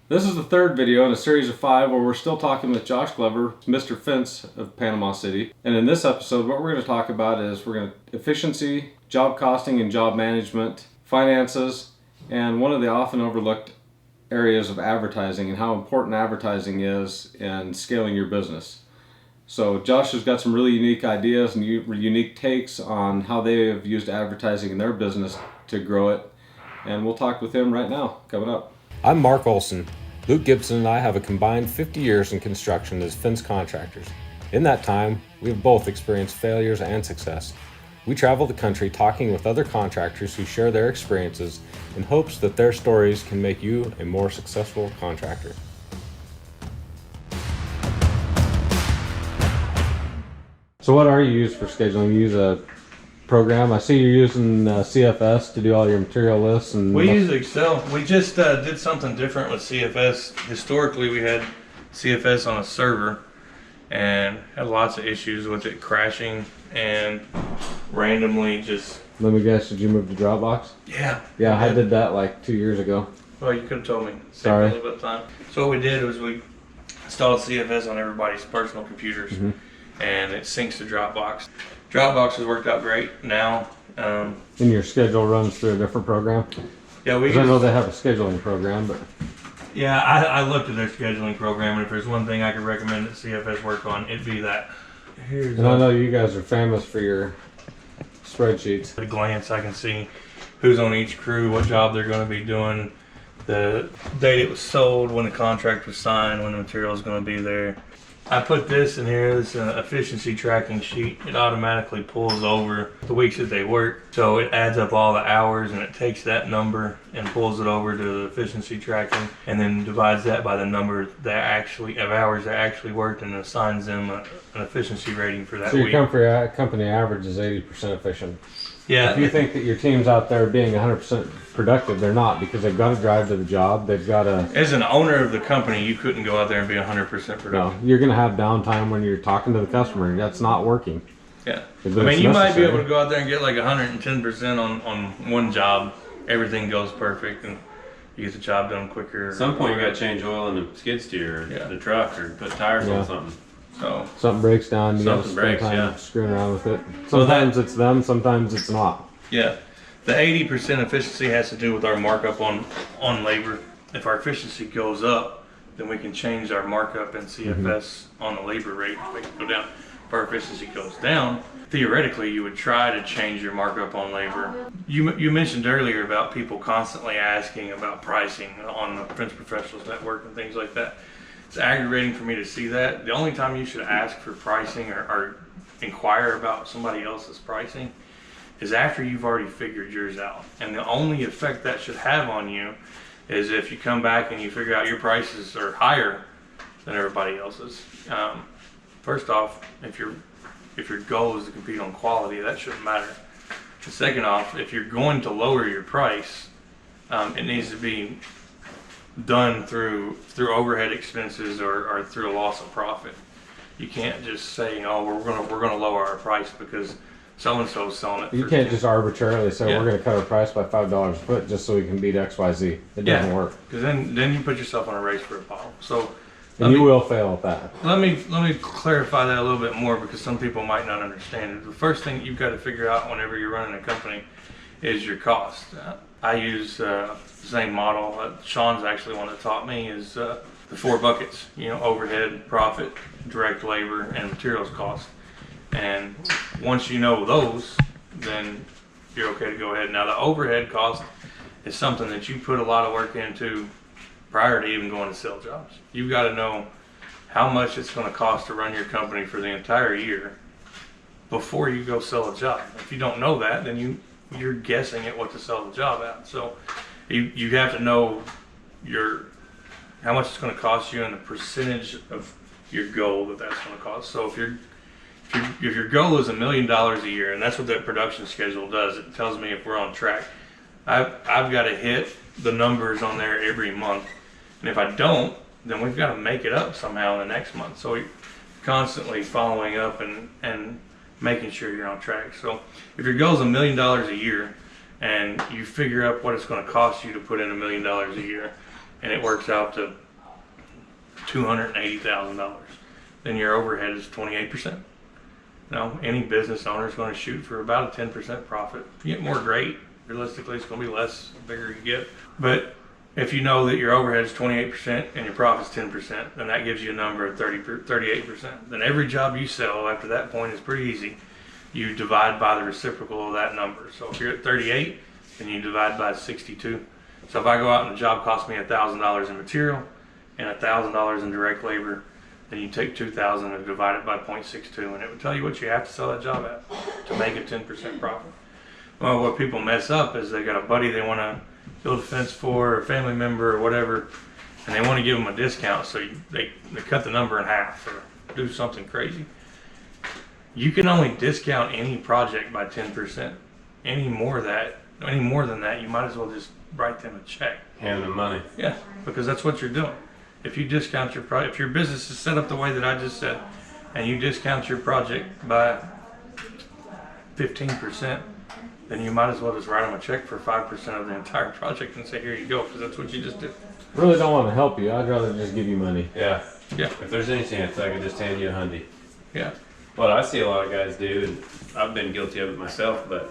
This is the third video in a series of 5 where we're still talking with Josh Glover, Mr. Fence of Panama City. And in this episode, what we're going to talk about is efficiency, job costing and job management, finances, and one of the often overlooked areas of advertising and how important advertising is in scaling your business. So Josh has got some really unique ideas and unique takes on how they have used advertising in their business to grow it. And we'll talk with him right now, coming up. I'm Mark Olson. Luke Gibson and I have a combined 50 years in construction as fence contractors. In that time, we have both experienced failures and success. We travel the country talking with other contractors who share their experiences in hopes that their stories can make you a more successful contractor. So what are you used for scheduling? You use a program. I see you're using CFS to do all your material lists. And we use Excel. We just did something different with CFS. Historically, we had CFS on a server and had lots of issues with it crashing and randomly just... Let me guess, did you move to Dropbox? Yeah. Yeah, I did that like 2 years ago. Well, you could have told me. Sorry. A little bit of time. So what we did was we installed CFS on everybody's personal computers, and it syncs to Dropbox. Dropbox has worked out great now. And your schedule runs through a different program? Yeah, I know they have a scheduling program, but... Yeah, I looked at their scheduling program, and if there's one thing I could recommend that CFS work on, it'd be that. And I know you guys are famous for your spreadsheets. At a glance, I can see who's on each crew, what job they're going to be doing, the date it was sold, when the contract was signed, when the material is going to be there. I put this in here, this efficiency tracking sheet. It automatically pulls over the weeks that they work. So it adds up all the hours and it takes that number and pulls it over to the efficiency tracking and then divides that by the number of hours they actually worked and assigns them an efficiency rating for that week. So your company average is 80% efficient. Yeah. If you think that your team's out there being 100% productive, they're not, because they've got to drive to the job. They've got to... As an owner of the company, you couldn't go out there and be 100% productive. No, you're going to have downtime when you're talking to the customer. That's not working. Yeah. I mean, you might be able to go out there and get like 110% on one job. Everything goes perfect and you get the job done quicker. At some point you got to change oil in the skid steer or the truck or put tires on something. So something breaks down, you got to spend time screwing around with it. Sometimes it's them, sometimes it's not. Yeah. The 80% efficiency has to do with our markup on labor. If our efficiency goes up, then we can change our markup in CFS on the labor rate to make it go down. If our efficiency goes down, theoretically you would try to change your markup on labor. You mentioned earlier about people constantly asking about pricing on the Fence Professionals Network and things like that. It's aggravating for me to see that. The only time you should ask for pricing or inquire about somebody else's pricing is after you've already figured yours out. And the only effect that should have on you is if you come back and you figure out your prices are higher than everybody else's. First off, if your goal is to compete on quality, that shouldn't matter. And second off, if you're going to lower your price, it needs to be done through overhead expenses or through a loss of profit. You can't just say, oh, we're gonna lower our price because so and so's selling it. You can't just arbitrarily say we're gonna cut our price by $5 a foot just so we can beat XYZ. It doesn't work. Because then you put yourself on a race for a pile. So and you will fail at that. Let me clarify that a little bit more because some people might not understand it. The first thing you've got to figure out whenever you're running a company is your cost. I use the same model. Sean's actually one that taught me is the 4 buckets. Overhead, profit, direct labor, and materials cost. And once you know those, then you're okay to go ahead. Now the overhead cost is something that you put a lot of work into prior to even going to sell jobs. You've got to know how much it's going to cost to run your company for the entire year before you go sell a job. If you don't know that, then you're guessing at what to sell the job at. So you have to know how much it's going to cost you and the percentage of your goal that's going to cost. So if your goal is $1 million a year, and that's what that production schedule does, it tells me if we're on track. I've got to hit the numbers on there every month, and if I don't, then we've got to make it up somehow in the next month. So you're constantly following up and making sure you're on track. So if your goal is $1 million a year and you figure out what it's going to cost you to put in $1 million a year, and it works out to $280,000. Then your overhead is 28%. Now, any business owner is going to shoot for about a 10% profit. If you get more, great. Realistically, it's going to be less the bigger you get. But if you know that your overhead is 28% and your profit's 10%, then that gives you a number of 38%. Then every job you sell after that point is pretty easy. You divide by the reciprocal of that number. So if you're at 38, then you divide by 62. So if I go out and the job costs me $1,000 in material and $1,000 in direct labor, then you take 2,000 and divide it by 0.62, and it would tell you what you have to sell that job at to make a 10% profit. Well, what people mess up is they got a buddy they want to build a fence for, or a family member or whatever, and they want to give them a discount, so they cut the number in half or do something crazy. You can only discount any project by 10%. Any more than that, you might as well just write them a check. Hand them money. Yeah, because that's what you're doing. If you discount your project, if your business is set up the way that I just said, and you discount your project by 15%, then you might as well just write them a check for 5% of the entire project and say, here you go, because that's what you just did. Really don't want to help you. I'd rather just give you money. Yeah. Yeah. If there's any chance, I could just hand you a $100. Yeah. What I see a lot of guys do, and I've been guilty of it myself, but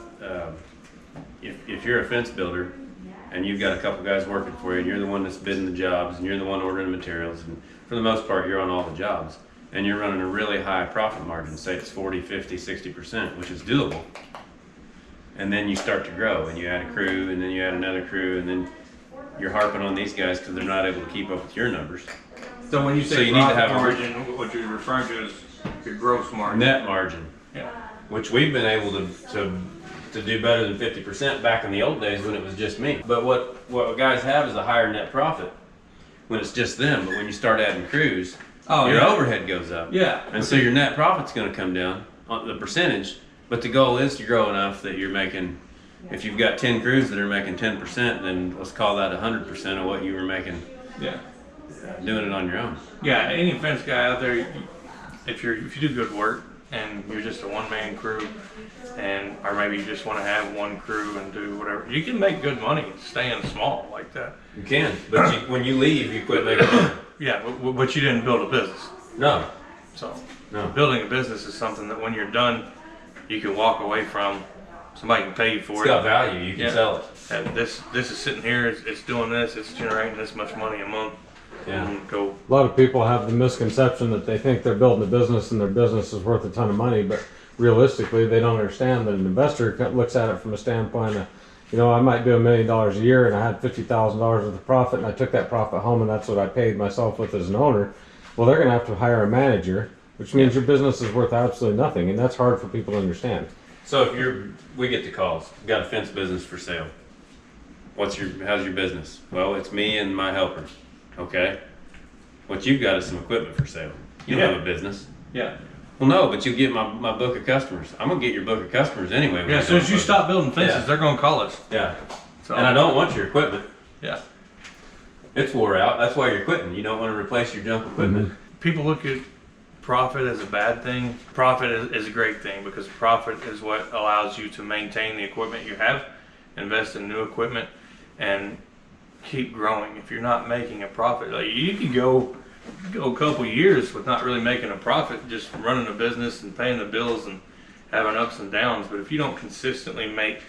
if you're a fence builder and you've got a couple guys working for you and you're the one that's bidding the jobs and you're the one ordering the materials, and for the most part you're on all the jobs, and you're running a really high profit margin, say it's 40, 50, 60%, which is doable, and then you start to grow and you add a crew and then you add another crew and then you're harping on these guys because they're not able to keep up with your numbers. So when you So say you need to profit have a- margin, what you're referring to is your gross margin. Net margin. Yeah. Which we've been able to do better than 50% back in the old days when it was just me. But what guys have is a higher net profit when it's just them. But when you start adding crews, your overhead goes up. Yeah. And so your net profit's going to come down on the percentage. But the goal is to grow enough that you're making, if you've got 10 crews that are making 10%, then let's call that 100% of what you were making. Yeah. Doing it on your own. Yeah. Any fence guy out there, if you do good work and you're just a one-man crew, or maybe you just want to have one crew and do whatever, you can make good money staying small like that. You can, but when you leave, you quit making money. Yeah, but you didn't build a business. No. So No. building a business is something that when you're done, you can walk away from. Somebody can pay you for It's it. got value. You can Yeah. sell it. And this is sitting here. It's doing this. It's generating this much money a month. Yeah. And go. A lot of people have the misconception that they think they're building a business and their business is worth a ton of money, but realistically, they don't understand that an investor looks at it from a standpoint of, I might do $1 million a year and I had $50,000 worth of profit and I took that profit home and that's what I paid myself with as an owner. Well, they're going to have to hire a manager, which means your business is worth absolutely nothing, and that's hard for people to understand. So we get the calls. Got a fence business for sale. How's your business? Well, it's me and my helper. Okay. What you've got is some equipment for sale. You don't have a business. Yeah. Well, no, but you get my book of customers. I'm gonna get your book of customers anyway. Yeah. As soon as you stop building fences, they're going to call us. Yeah. So, And I don't want your equipment. Yeah. It's wore out. That's why you're quitting. You don't want to replace your junk equipment. People look at profit as a bad thing. Profit is a great thing because profit is what allows you to maintain the equipment you have, invest in new equipment, and keep growing. If you're not making a profit, like you can go a couple years with not really making a profit, just running a business and paying the bills and having ups and downs. But if you don't consistently make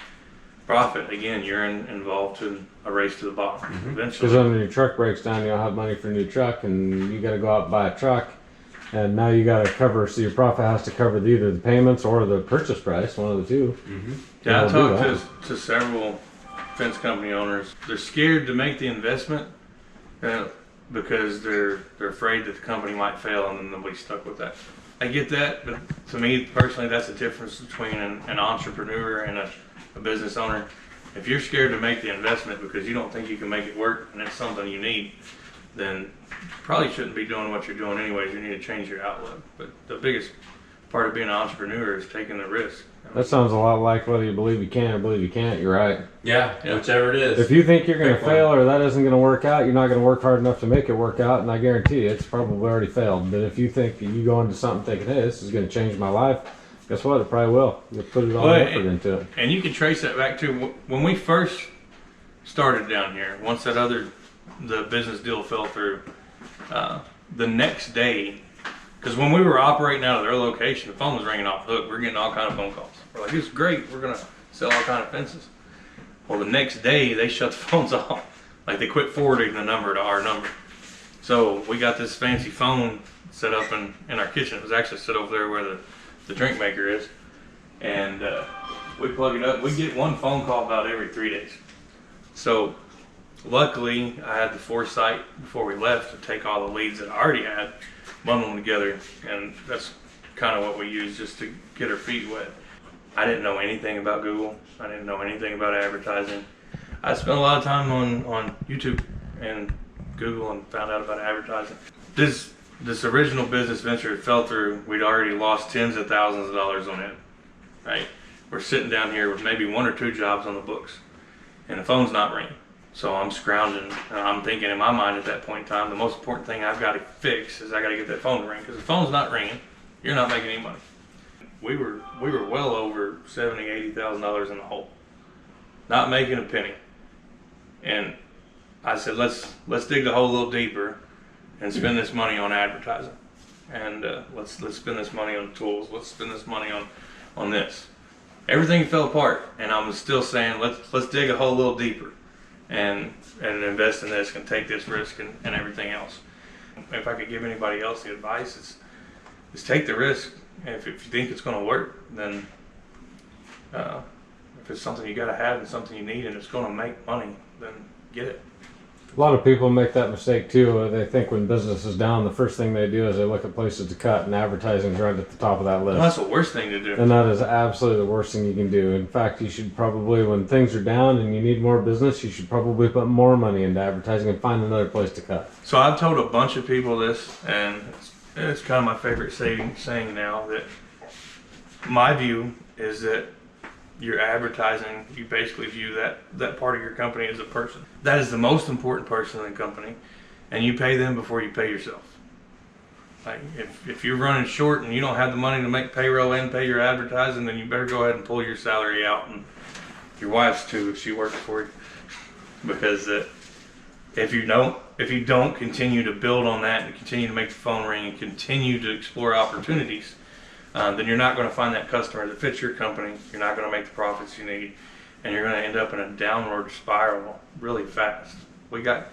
profit, again, you're involved in a race to the bottom. Eventually. Because when your truck breaks down, you don't have money for a new truck, and you got to go out and buy a truck, and now you got to cover. So your profit has to cover either the payments or the purchase price, one of the two. Yeah, I They'll do talked to several fence company owners. They're scared to make the investment because they're afraid that the company might fail and then they'll be stuck with that. I get that, but to me personally, that's the difference between an entrepreneur and a business owner. If you're scared to make the investment because you don't think you can make it work and it's something you need, then you probably shouldn't be doing what you're doing anyways. You need to change your outlook. But the biggest part of being an entrepreneur is taking the risk. That sounds a lot like whether you believe you can or believe you can't. You're right. Yeah, whichever it is. If you think you're going to Pick one. fail or that isn't going to work out, you're not going to work hard enough to make it work out, and I guarantee you it's probably already failed. But if you think you go into something thinking, hey, this is going to change my life, guess what? It probably will. You'll put it all the effort into it. And you can trace that back to when we first started down here. Once that other the business deal fell through, the next day, because when we were operating out of their location, the phone was ringing off the hook. We're getting all kind of phone calls. We're like, "This is great. We're gonna sell all kind of fences." Well, the next day they shut the phones off. Like they quit forwarding the number to our number. So we got this fancy phone set up in our kitchen. It was actually set over there where the drink maker is. And we plug it up. We get one phone call about every 3 days. So luckily I had the foresight before we left to take all the leads that I already had, bundle them together, and that's kind of what we used just to get our feet wet. I didn't know anything about Google. I didn't know anything about advertising. I spent a lot of time on YouTube and Google and found out about advertising. This original business venture fell through. We'd already lost tens of thousands of dollars on it, right? We're sitting down here with maybe 1 or 2 jobs on the books, and the phone's not ringing. So I'm scrounging, and I'm thinking in my mind at that point in time, the most important thing I've got to fix is I got to get that phone to ring, because if the phone's not ringing, you're not making any money. We were well over $70,000, $80,000 in the hole, not making a penny. And I said, let's dig the hole a little deeper and spend this money on advertising, and let's spend this money on tools. Let's spend this money on this. Everything fell apart, and I'm still saying let's dig a hole a little deeper and invest in this and take this risk and everything else. If I could give anybody else the advice, is take the risk. If you think it's going to work, then if it's something you got to have and something you need and it's going to make money, then get it. A lot of people make that mistake too. They think when business is down, the first thing they do is they look at places to cut, and advertising's right at the top of that list. Well, that's the worst thing to do. And that is absolutely the worst thing you can do. In fact, you should probably, when things are down and you need more business, you should probably put more money into advertising and find another place to cut. So I've told a bunch of people this, and it's kind of my favorite saying now, that my view is that your advertising, you basically view that part of your company as a person. That is the most important person in the company, and you pay them before you pay yourself. Like if you're running short and you don't have the money to make payroll and pay your advertising, then you better go ahead and pull your salary out, and your wife's too if she works for you. Because if you don't continue to build on that and continue to make the phone ring and continue to explore opportunities, then you're not going to find that customer that fits your company. You're not going to make the profits you need, and you're going to end up in a downward spiral really fast. We got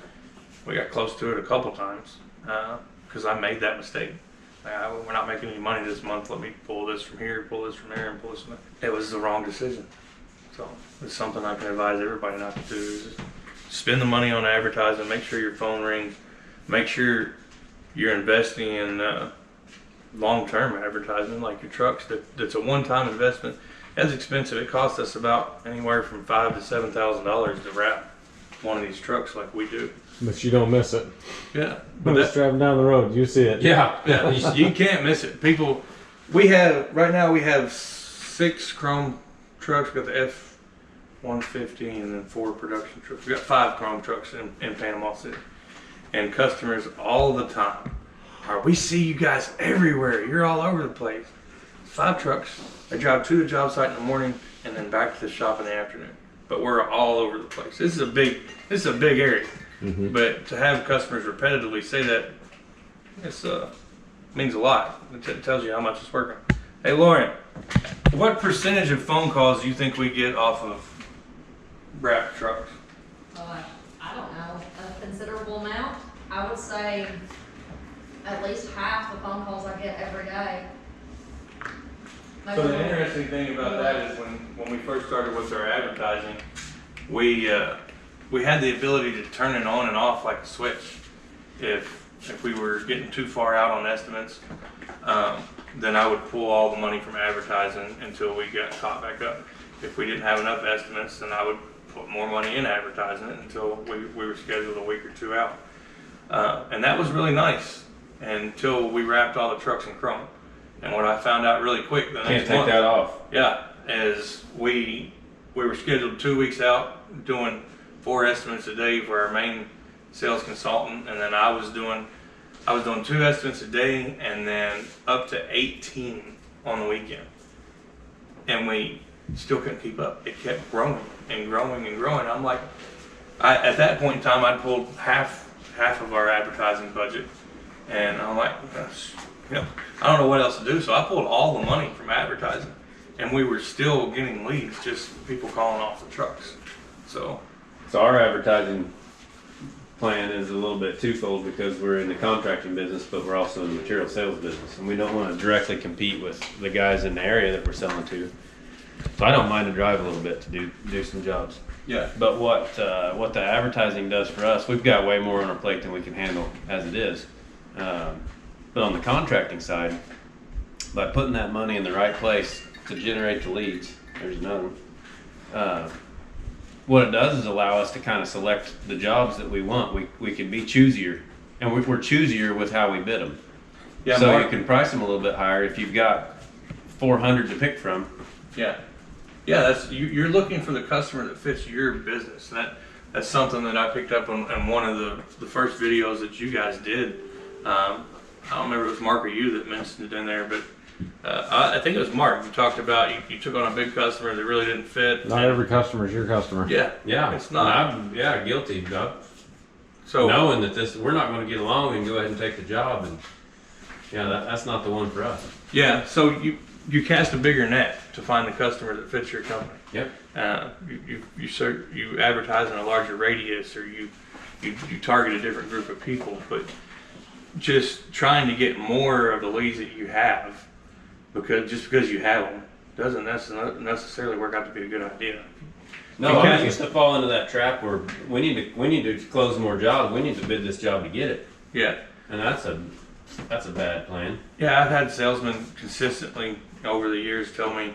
close to it a couple times because I made that mistake. We're not making any money this month. Let me pull this from here, pull this from there, and pull this from there. It was the wrong decision. So it's something I can advise everybody not to do. Is just spend the money on advertising. Make sure your phone rings. Make sure you're investing in long-term advertising, like your trucks. That's a one-time investment. That's expensive. It costs us about anywhere from $5,000 to $7,000 to wrap one of these trucks like we do. But you don't miss it. Yeah. When it's driving down the road, you see it. Yeah, you can't miss it. People, right now we have 6 chrome trucks. We got the F-150 and then 4 production trucks. We got 5 chrome trucks in Panama City. And customers all the time, we see you guys everywhere. You're all over the place. 5 trucks. They drive to the job site in the morning and then back to the shop in the afternoon. But we're all over the place. This is a big area. Mm-hmm. But to have customers repetitively say that, it's means a lot. It tells you how much it's working. Hey, Lauren, what percentage of phone calls do you think we get off of wrapped trucks? I don't know, a considerable amount. I would say at least half the phone calls I get every day. So the interesting thing about that is when we first started with our advertising, we had the ability to turn it on and off like a switch. If we were getting too far out on estimates, then I would pull all the money from advertising until we got caught back up. If we didn't have enough estimates, then I would put more money in advertising until we were scheduled a week or 2 out. And that was really nice until we wrapped all the trucks in chrome. And what I found out really quick the next month, Can't take that off. Yeah, is we were scheduled 2 weeks out doing 4 estimates a day for our main sales consultant, and then I was doing 2 estimates a day and then up to 18 on the weekend. And we still couldn't keep up. It kept growing and growing and growing. I'm like, At that point in time, I'd pulled half of our advertising budget, and I'm like, gosh, I don't know what else to do. So I pulled all the money from advertising, and we were still getting leads, just people calling off the trucks. So our advertising plan is a little bit twofold because we're in the contracting business, but we're also in the material sales business, and we don't want to directly compete with the guys in the area that we're selling to. So I don't mind to drive a little bit to do some jobs. yeah, But what the advertising does for us, we've got way more on our plate than we can handle as it is. But on the contracting side, by putting that money in the right place to generate the leads, there's another one. What it does is allow us to kind of select the jobs that we want. We can be choosier, and we're choosier with how we bid them. yeah, So Mark, you can price them a little bit higher if you've got 400 to pick from. yeah. That's you're looking for the customer that fits your business. And that's something that I picked up on one of the first videos that you guys did. I don't remember if it was Mark or you that mentioned it in there, but I think it was Mark. You talked about you took on a big customer that really didn't fit. Not every customer is your customer. Yeah, Yeah, it's not. I'm guilty. So Knowing that we're not going to get along and go ahead and take the job, and that's not the one for us. yeah, so you cast a bigger net to find the customer that fits your company. Yep. You advertise in a larger radius, or you target a different group of people, but just trying to get more of the leads that you have, because you have them doesn't necessarily work out to be a good idea. No, I used to fall into that trap where we need to close more jobs. We need to bid this job to get it, Yeah, and that's a bad plan. yeah. I've had salesmen consistently over the years tell me,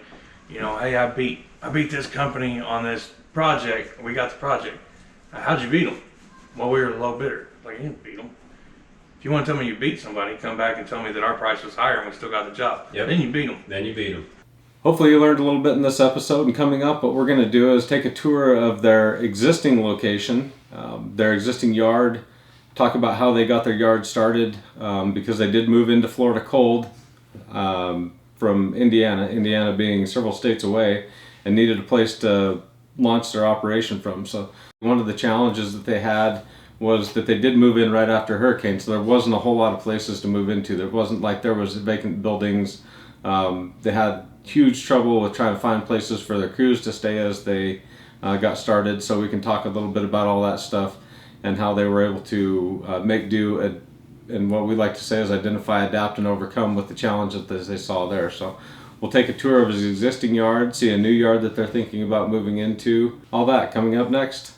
hey, I beat this company on this project. We got the project. How'd you beat them? Well, we were the low bidder. Like, you didn't beat them. If you want to tell me you beat somebody, come back and tell me that our price was higher and we still got the job. Yep. Then you beat them. Then you beat them. Hopefully you learned a little bit in this episode, and coming up what we're going to do is take a tour of their existing location, their existing yard, talk about how they got their yard started, because they did move into Florida cold from Indiana being several states away, and needed a place to launch their operation from. So one of the challenges that they had was that they did move in right after hurricane, so there wasn't a whole lot of places to move into. There wasn't like there was vacant buildings. They had huge trouble with trying to find places for their crews to stay as they got started, so we can talk a little bit about all that stuff and how they were able to make do and what we like to say is identify, adapt, and overcome with the challenge that they saw there. So we'll take a tour of his existing yard, see a new yard that they're thinking about moving into. All that coming up next.